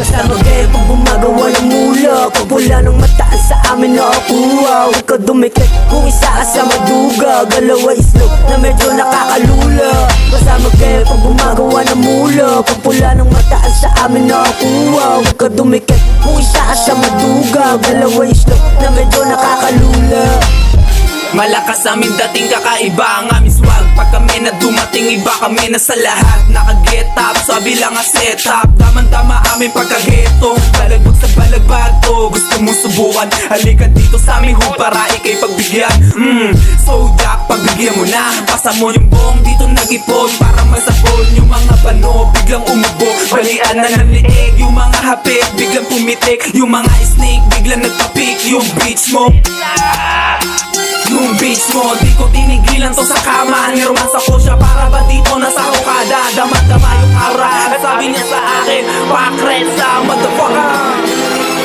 Kasama kayo pag gumagawa ng mula, pag wala ng mataan sa amin na akuha. Huwag ka dumikit kung isa ka sa maduga, galawa islog na medyo nakakalula. Kasama kayo pag gumagawa ng mula, pag wala ng mataan sa amin na akuha. Huwag ka dumikit kung isa ka sa maduga, galawa islog na medyo nakakalula. Malakas aming dating, kakaiba ang aming swag. Pag kami na dumating, iba kami na sa lahat. Naka-get up, sabi lang ang setup. Daman-dama aming pagkageto, balagbag sa balagbag to. Gusto mong subukan, halika dito sa aming hood para ikay pagbigyan. So Jack, pagbigyan mo na, pasa mo yung bong dito nag-ipon para masabon yung mga bano, biglang umubo. Balian na ng liig, yung mga hapit biglang pumitik, yung mga snake biglang nagpapik. Yung beach mo, yung beach mo, di ko tinigilan to sa kama. Nirwansa ko siya para ba dito nasa hukada. Dama-dama yung aura, at sabi niya sa akin, pakresa, motherfucker.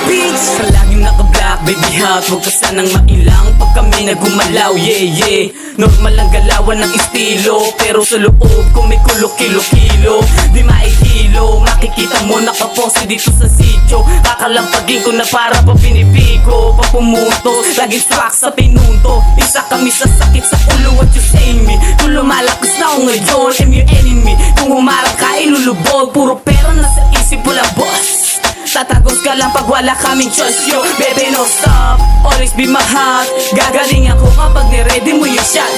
Beach! Sa laging naka-black, baby hot, huwag ka sanang mailang pag kami nagumalaw, yeah, yeah. Normal ang galawan ng estilo, pero sa loob kung may kulo-kilo-kilo, di maihilo. Makikita mo nakaposte dito sa sityo, kakalampagin ko na para pa pinipigo. Pag pumutos, laging swak sa pinunto. Isa kami sa sakit sa ulo, what you say me? Kung lumalakas na ako ngayon, I'm your enemy. Kung humarap ka, ilulubog, puro pera na sa isip, wala boss. Tatagos ka lang pag wala kaming choice, yo. Baby, no stop, always be my heart. Gagaling ako kapag niready mo yung shot.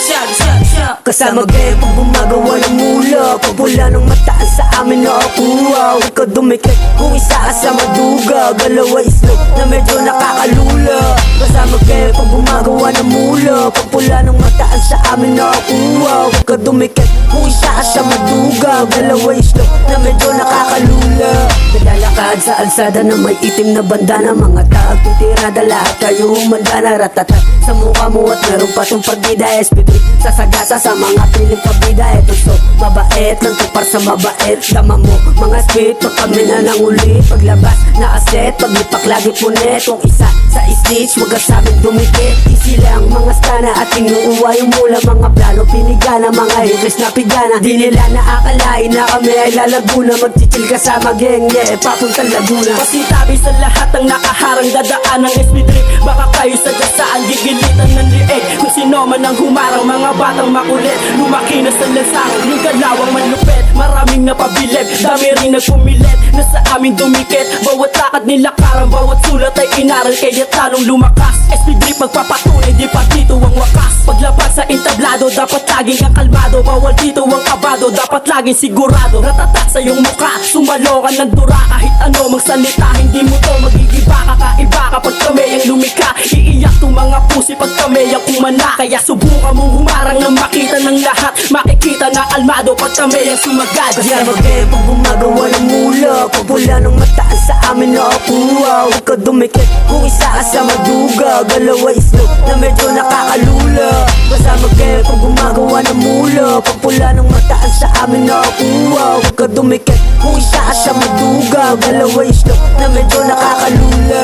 Kasama kayo pag gumagawa ng mula, pag wala ng mataan sa amin na akuha. Huwag ka dumikit kung isa ka sa maduga, galawa islog na medyo nakakalula. Kasama kayo pag gumagawa ng mula, pag wala ng mataan sa amin na akuha. Huwag ka dumikit kung isa ka sa maduga, galawa islog na medyo nakakalula. Nalalakad sa alsada na may itim na bandana, mga tag titirada, lahat kayo humanda na ratatat sa mukha mo at meron pa tong pagdida SP3 sasagasa sa mga piling pabida. Eto so mabait lang tupar sa mabait, dama mo mga speed pag kami na nangulit. Paglabas na aset, paglipak lagi punit. Kung isa sa snitch, wag ka sabing dumikit. Easy lang mga stana at inuuwa yung mula, mga plano pinigana, mga hilis na pigana. Di nila naakalain na kami ay lalaguna, magchichil kasama geng, yeah, papuntang Laguna. Pasintabi sa lahat ng nakaharang dadaan ng SP3. Baka kayo sa dasaan, gigilitan ng lieg. Kung sino man ang humarang, mga batang makulit, lumaki na sa lansangan, yung galawang manlupit. Maraming napabilib, dami rin nagpumilit na sa aming dumikit. Bawat lakad nila karang, bawat sulat ay inaral, kaya talong lumakas. SP3 magpapatunay, di pa dito ang wakas. Paglabas sa entablado, dapat laging kakalmado. Bawal dito ang kabado, dapat laging sigurado. Ratatat sa iyong mukha, sumalo ka ng dura. Kahit ano magsalita, hindi mo to magigiba. Kakaiba kapag kami ang lumika, iiyak tong mga pusi pag kami ang umana. Kaya subukan mong humarang nang makita ng lahat. Makikita na kalmado pag kami ang sumagad. Kasama kayo pag gumagawa ng mula, pag wala ng mataan sa amin na akuha. Huwag ka dumikit kung isa ka sa maduga, galawa islog na medyo nakakalula. Kasama kayo pag gumagawa ng mula, pag wala ng mataan sa amin na akuha. Huwag ka dumikit kung isa ka sa maduga, galawa islog na medyo nakakalula.